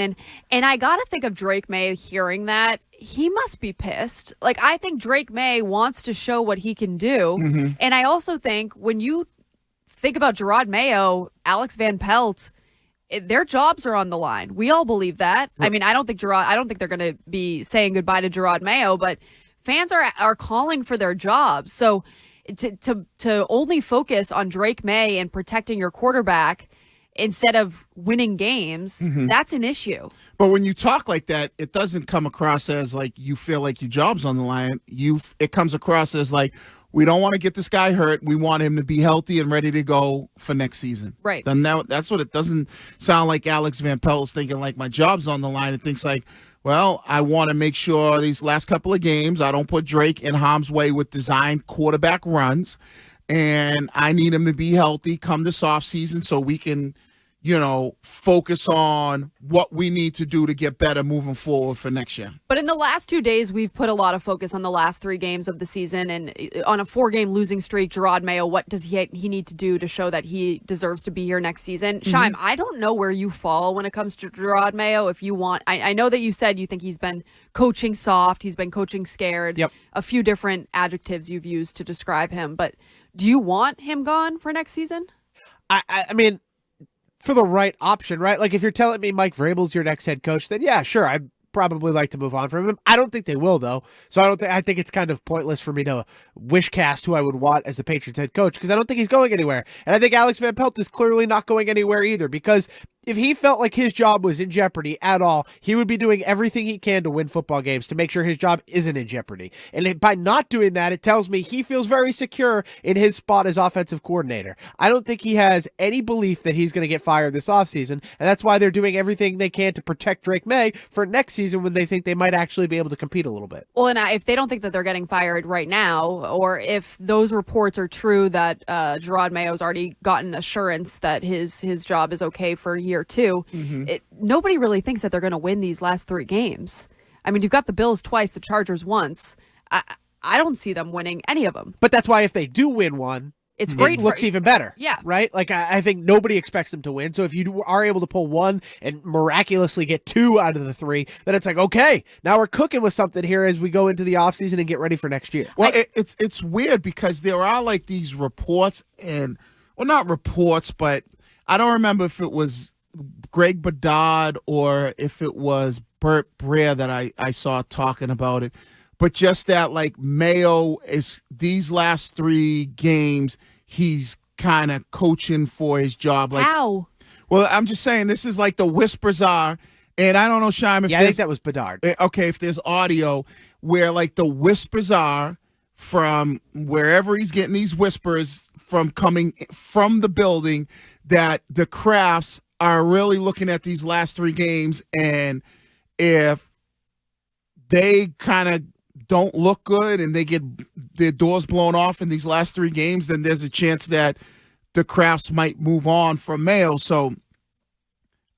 And I got to think of Drake Maye hearing that. He must be pissed. Like, I think Drake Maye wants to show what he can do. Mm-hmm. And I also think when you think about Jerod Mayo, Alex Van Pelt, their jobs are on the line. We all believe that. Right. I mean, I don't think they're going to be saying goodbye to Jerod Mayo, but fans are calling for their jobs. So to only focus on Drake Maye and protecting your quarterback instead of winning games, that's an issue. But when you talk like that, it doesn't come across as like you feel like your job's on the line. It comes across as like, we don't want to get this guy hurt. We want him to be healthy and ready to go for next season. Right. Then that's what it doesn't sound like. Alex Van Pelt is thinking like my job's on the line. It thinks like, well, I want to make sure these last couple of games I don't put Drake in harm's way with designed quarterback runs, and I need him to be healthy come this offseason so we can, focus on what we need to do to get better moving forward for next year. But in the last 2 days, we've put a lot of focus on the last 3 games of the season. And on a 4-game losing streak, Jerod Mayo, what does he need to do to show that he deserves to be here next season? Shime, I don't know where you fall when it comes to Jerod Mayo. If you want, I know that you said you think he's been coaching soft, he's been coaching scared. Yep. A few different adjectives you've used to describe him. But do you want him gone for next season? I mean, for the right option, right? Like if you're telling me Mike Vrabel's your next head coach, then yeah, sure, I'd probably like to move on from him. I don't think they will though. So I think it's kind of pointless for me to wish cast who I would want as the Patriots head coach because I don't think he's going anywhere. And I think Alex Van Pelt is clearly not going anywhere either because if he felt like his job was in jeopardy at all, he would be doing everything he can to win football games to make sure his job isn't in jeopardy. And by not doing that, it tells me he feels very secure in his spot as offensive coordinator. I don't think he has any belief that he's going to get fired this offseason, and that's why they're doing everything they can to protect Drake Maye for next season when they think they might actually be able to compete a little bit. Well, and if they don't think that they're getting fired right now, or if those reports are true that Jerod Mayo's already gotten assurance that his job is okay for year 2, nobody really thinks that they're going to win these last 3 games. I mean, you've got the Bills twice, the Chargers once. I don't see them winning any of them. But that's why if they do win one, it's great. It looks even better. Yeah. Right? Like, I think nobody expects them to win. So if you are able to pull one and miraculously get 2 out of the 3, then it's like, okay, now we're cooking with something here as we go into the offseason and get ready for next year. Well, it's weird because there are like these reports not reports, but I don't remember if it was Greg Bedard or if it was Burt Breer that I saw talking about it. But just that, like, Mayo is these last 3 games, he's kind of coaching for his job. Like, how? Well, I'm just saying this is like the whispers are, and I don't know, Shime, if I think that was Bedard. Okay, if there's audio where like the whispers are from wherever he's getting these whispers from coming from the building, that the Crafts are really looking at these last 3 games, and if they kind of don't look good and they get their doors blown off in these last 3 games, then there's a chance that the Crafts might move on from Mayo. So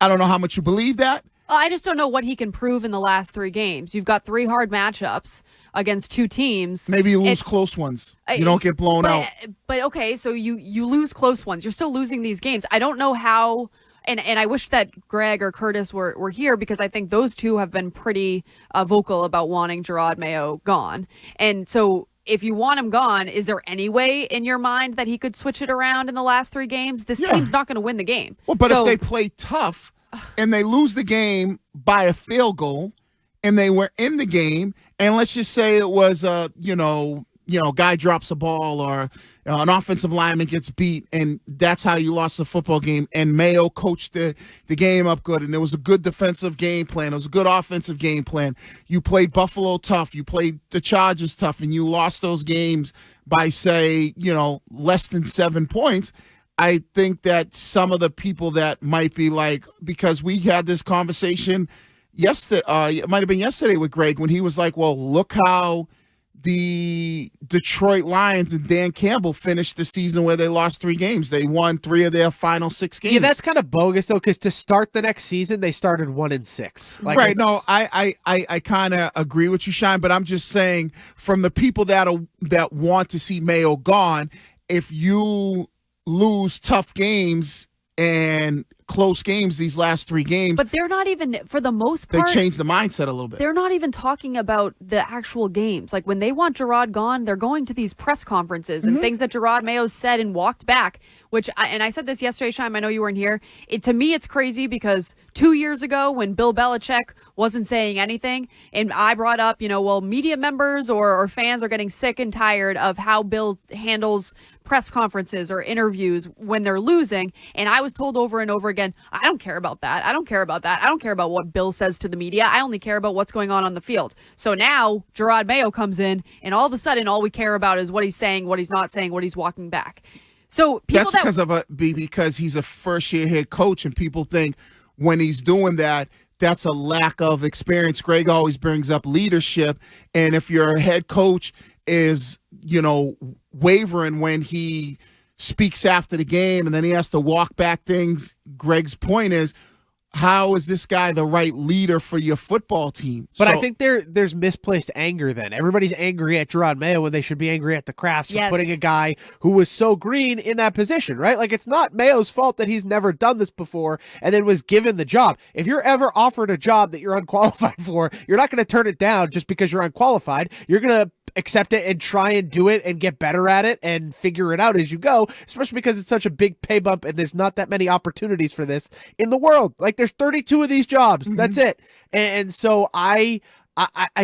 I don't know how much you believe that. I just don't know what he can prove in the last 3 games. You've got 3 hard matchups against 2 teams. Maybe you lose close ones. You don't get blown out. But okay, so you lose close ones. You're still losing these games. I don't know how. And I wish that Greg or Curtis were here because I think those 2 have been pretty vocal about wanting Jerod Mayo gone. And so if you want him gone, is there any way in your mind that he could switch it around in the last 3 games? This team's not going to win the game. Well, but if they play tough and they lose the game by a field goal and they were in the game, and let's just say it was guy drops a ball or an offensive lineman gets beat, and that's how you lost the football game, and Mayo coached the game up good, and it was a good defensive game plan. It was a good offensive game plan. You played Buffalo tough. You played the Chargers tough, and you lost those games by, say, less than 7 points. I think that some of the people that might be like, because we had this conversation yesterday, it might have been yesterday with Greg, when he was like, well, look how the Detroit Lions and Dan Campbell finished the season where they lost 3 games. They won 3 of their final 6 games. Yeah, that's kind of bogus though, because to start the next season they started 1-6. Like, right? No, I kind of agree with you, Shine, but I'm just saying from the people that want to see Mayo gone, if you lose tough games and close games these last 3 games. But they're not even, for the most They part, changed the mindset a little bit. they're not even talking about the actual games. Like when they want Jerod gone, they're going to these press conferences and things that Jerod Mayo said and walked back, and I said this yesterday, Shime, I know you weren't here. To me, it's crazy because 2 years ago when Bill Belichick wasn't saying anything, and I brought up, media members or fans are getting sick and tired of how Bill handles press conferences or interviews when they're losing. And I was told over and over again, I don't care about that. I don't care about that. I don't care about what Bill says to the media. I only care about what's going on the field. So now Jerod Mayo comes in, and all of a sudden, all we care about is what he's saying, what he's not saying, what he's walking back. So people because he's a first-year head coach, and people think when he's doing that, that's a lack of experience. Greg always brings up leadership, and if your head coach is, wavering when he speaks after the game and then he has to walk back things, Greg's point is, how is this guy the right leader for your football team? But I think there's misplaced anger then. Everybody's angry at Jerod Mayo when they should be angry at the Crafts for putting a guy who was so green in that position, right? Like, it's not Mayo's fault that he's never done this before and then was given the job. If you're ever offered a job that you're unqualified for, you're not going to turn it down just because you're unqualified. You're going to accept it and try and do it and get better at it and figure it out as you go, especially because it's such a big pay bump and there's not that many opportunities for this in the world. Like, there's 32 of these jobs. That's it. And so I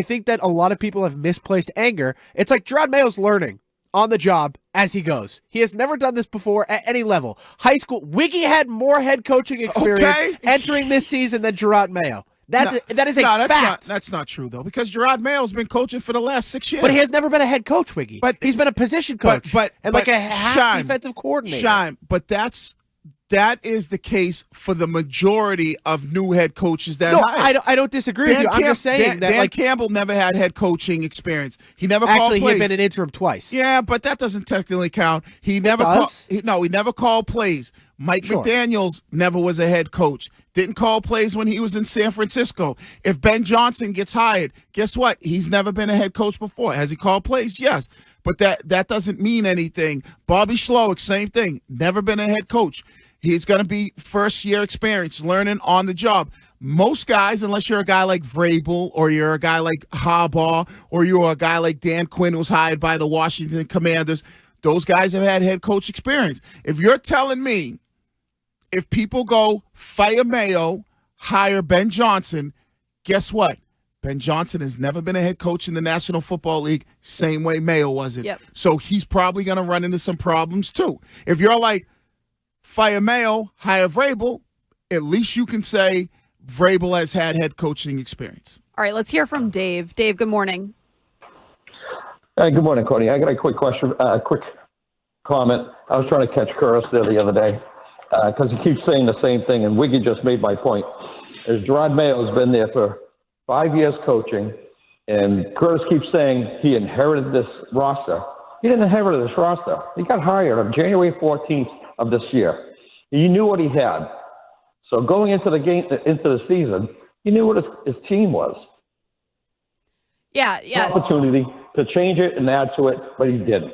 think that a lot of people have misplaced anger. It's like Jerod Mayo's learning on the job as he goes. He has never done this before at any level. High school, Wiggy had more head coaching experience entering this season than Jerod Mayo. That is a fact. That's not true, though, because Jerod Mayo's been coaching for the last 6 years. But he has never been a head coach, Wiggy. But he's been a position coach and like a half defensive coordinator. But that is the case for the majority of new head coaches that I don't disagree with you. I'm just saying that Dan Campbell never had head coaching experience. He never called plays. He had been an interim twice. Yeah, but that doesn't technically count. He never called plays. Mike McDaniels never was a head coach. Didn't call plays when he was in San Francisco. If Ben Johnson gets hired, guess what? He's never been a head coach before. Has he called plays? Yes. But that doesn't mean anything. Bobby Schlowick, same thing. Never been a head coach. He's going to be first-year experience, learning on the job. Most guys, unless you're a guy like Vrabel or you're a guy like Harbaugh or you're a guy like Dan Quinn who was hired by the Washington Commanders, those guys have had head coach experience. If you're telling me if people go fire Mayo, hire Ben Johnson, guess what? Ben Johnson has never been a head coach in the National Football League, same way Mayo wasn't. Yep. So he's probably going to run into some problems too. If you're like, fire Mayo, hire Vrabel, at least you can say Vrabel has had head coaching experience. All right, let's hear from Dave. Dave, good morning. Hey, good morning, Cody. I got a quick question, quick comment. I was trying to catch Curtis there the other day because he keeps saying the same thing, and Wiggy just made my point. As Jerod Mayo has been there for 5 years coaching, and Curtis keeps saying he inherited this roster. He didn't inherit this roster. He got hired on January 14th of this year. He knew what he had. So going into the game, into the season, he knew what his team was. Yeah. Opportunity to change it and add to it, but he didn't.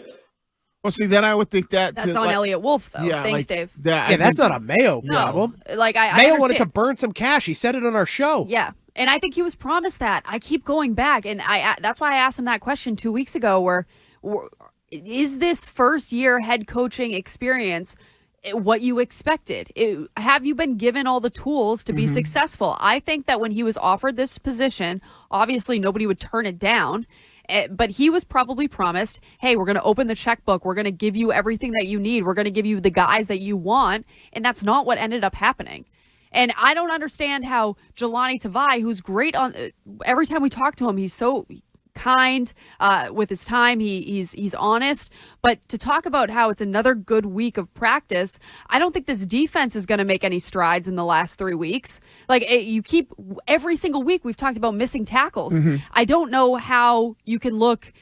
Well, see, then I would think that's on Elliot Wolf, though. Yeah, Thanks, Dave. That's not a Mayo problem. No, I Mayo wanted to burn some cash. He said it on our show. Yeah. And I think he was promised that. I keep going back, and that's why I asked him that question 2 weeks ago, where is this first-year head coaching experience what you expected? Have you been given all the tools to be successful? I think that when he was offered this position, obviously nobody would turn it down, but he was probably promised, hey, we're going to open the checkbook. We're going to give you everything that you need. We're going to give you the guys that you want, and that's not what ended up happening. And I don't understand how Jelani Tavai, who's great on every time we talk to him, he's so kind with his time. He's honest. But to talk about how it's another good week of practice, I don't think this defense is going to make any strides in the last 3 weeks. Like, you keep every single week we've talked about missing tackles. I don't know how you can look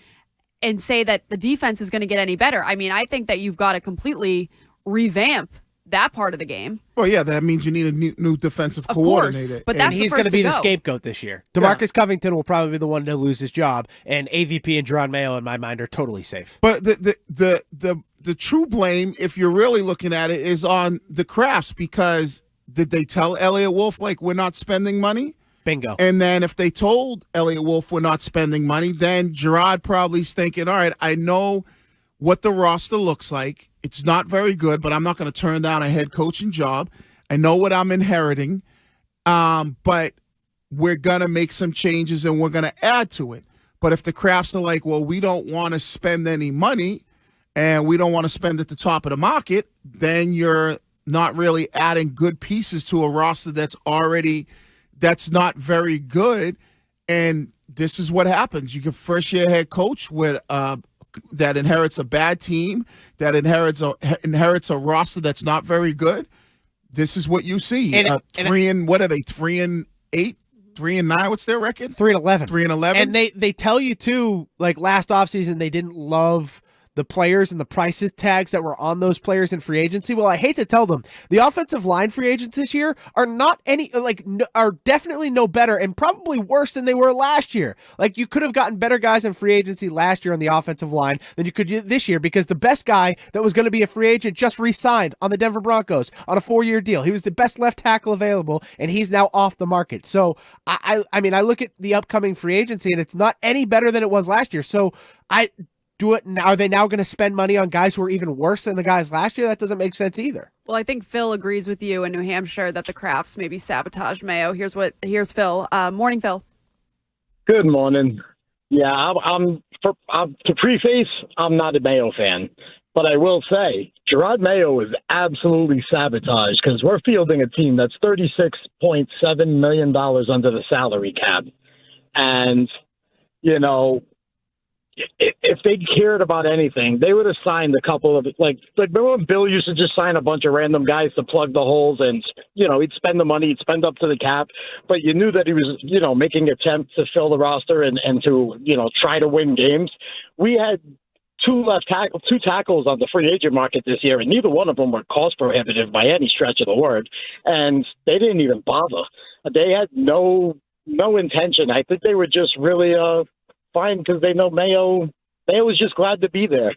and say that the defense is going to get any better. I mean, I think that you've got to completely revamp that part of the game. Well, yeah, that means you need a new defensive coordinator. But that's he's going to be the scapegoat this year. DeMarcus Covington will probably be the one to lose his job, and AVP and Jerod Mayo, in my mind, are totally safe. But the true blame, if you're really looking at it, is on the Crafts, because did they tell Elliott Wolf, like, we're not spending money? Bingo. And then if they told Elliott Wolf we're not spending money, then Jerod probably's thinking, all right, I know what the roster looks like. It's not very good, but I'm not going to turn down a head coaching job. I know what I'm inheriting, but we're going to make some changes and we're going to add to it. But if the Crafts are like, well, we don't want to spend any money and we don't want to spend at the top of the market, then you're not really adding good pieces to a roster that's not very good. And this is what happens. You get first-year head coach with that inherits a bad team, that inherits a roster that's not very good. This is what you see. What are they? 3-8, 3-9. What's their record? 3-11. 3-11. And they tell you too, like last offseason, they didn't love the players and the price tags that were on those players in free agency. Well, I hate to tell them, the offensive line free agents this year are are definitely no better and probably worse than they were last year. Like, you could have gotten better guys in free agency last year on the offensive line than you could this year, because the best guy that was going to be a free agent just re-signed on the Denver Broncos on a 4-year deal. He was the best left tackle available, and he's now off the market. So I mean, I look at the upcoming free agency, and it's not any better than it was last year. So are they now going to spend money on guys who are even worse than the guys last year? That doesn't make sense either. Well, I think Phil agrees with you in New Hampshire that the Crafts maybe sabotage Mayo. Here's Phil. Morning, Phil. Good morning. Yeah, to preface, I'm not a Mayo fan, but I will say Jerod Mayo is absolutely sabotaged, because we're fielding a team that's $36.7 million under the salary cap. And, you know, if they cared about anything, they would have signed a couple of, like remember when Bill used to just sign a bunch of random guys to plug the holes, and, you know, he'd spend the money, he'd spend up to the cap, but you knew that he was, you know, making attempts to fill the roster and to, you know, try to win games. We had two tackles on the free agent market this year, and neither one of them were cost prohibitive by any stretch of the word, and they didn't even bother. They had no intention. I think they were just really fine, because they know Mayo was just glad to be there.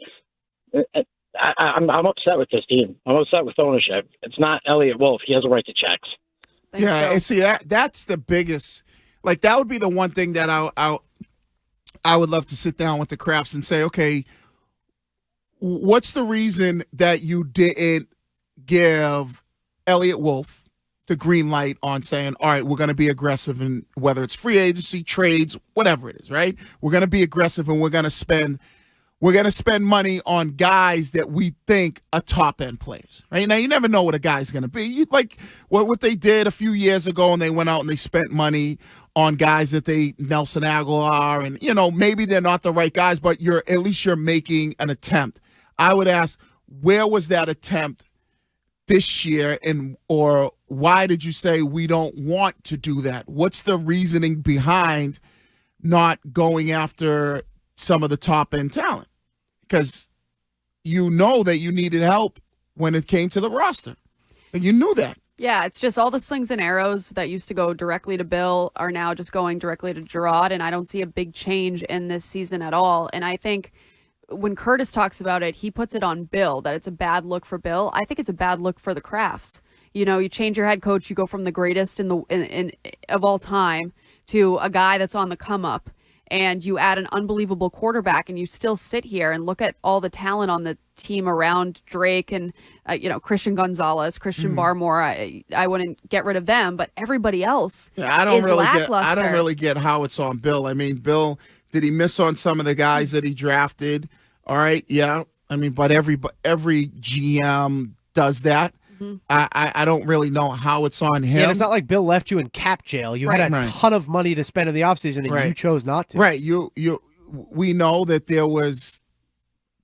I'm upset with this team. I'm upset with ownership. It's not Elliott Wolf. He has a right to checks. Thanks, yeah, Phil. and see, that's the biggest. Like, that would be the one thing that I would love to sit down with the Crafts and say, okay, what's the reason that you didn't give Elliott Wolf the green light on saying, all right, we're going to be aggressive, in whether it's free agency, trades, whatever it is, right? We're going to be aggressive, and we're going to spend money on guys that we think are top end players, right? Now, you never know what a guy's going to be. Like what they did a few years ago, and they went out and they spent money on guys that Nelson Aguilar, and, you know, maybe they're not the right guys, but at least you're making an attempt. I would ask, where was that attempt this year, or why did you say we don't want to do that? What's the reasoning behind not going after some of the top end talent? Because you know that you needed help when it came to the roster, and you knew that. Yeah, it's just all the slings and arrows that used to go directly to Bill are now just going directly to Jerod, and I don't see a big change in this season at all. And I think when Curtis talks about it, he puts it on Bill, that it's a bad look for Bill. I think it's a bad look for the Crafts. You know, you change your head coach, you go from the greatest of all time to a guy that's on the come up, and you add an unbelievable quarterback, and you still sit here and look at all the talent on the team around Drake and Christian Gonzalez, Christian Barmore. I wouldn't get rid of them, but everybody else I is lackluster. I don't really get how it's on Bill. I mean, Bill, did he miss on some of the guys that he drafted? All right, yeah. I mean, but every GM does that. Mm-hmm. I don't really know how it's on him. Yeah, it's not like Bill left you in cap jail. You had a ton of money to spend in the offseason, and you chose not to. Right. We know that there was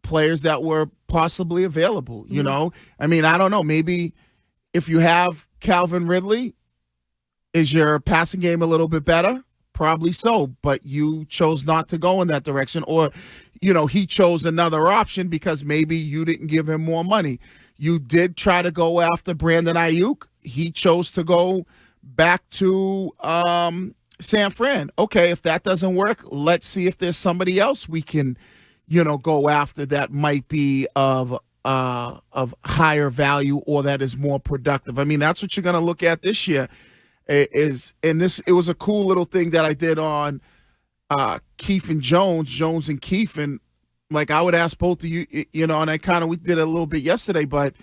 players that were possibly available, you know? I mean, I don't know. Maybe if you have Calvin Ridley, is your passing game a little bit better? Probably so, but you chose not to go in that direction, or, he chose another option because maybe you didn't give him more money. You did try to go after Brandon Ayuk. He chose to go back to San Fran. Okay, if that doesn't work, let's see if there's somebody else we can, go after that might be of of higher value or that is more productive. I mean, that's what you're going to look at this year. It was a cool little thing that I did on Keefe and Jones and Keefe, and like I would ask both of you, and we did it a little bit yesterday, but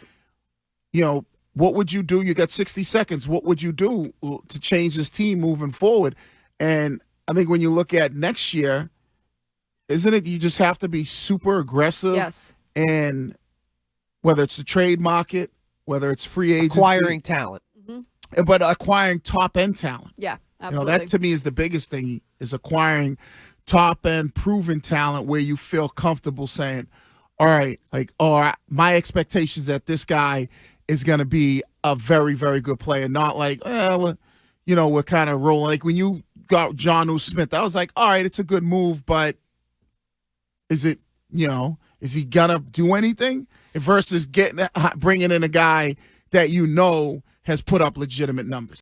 what would you do? You got 60 seconds. What would you do to change this team moving forward? And I think when you look at next year, isn't it you just have to be super aggressive? Yes. And whether it's the trade market, whether it's free agency. Acquiring talent. But acquiring top-end talent. Yeah, absolutely. That to me is the biggest thing, is acquiring top-end proven talent where you feel comfortable saying, all right, my expectations that this guy is going to be a very, very good player. Not like, we're kind of rolling. Like when you got Jonnu Smith, I was like, all right, it's a good move, but is it, is he going to do anything? Versus bringing in a guy that has put up legitimate numbers.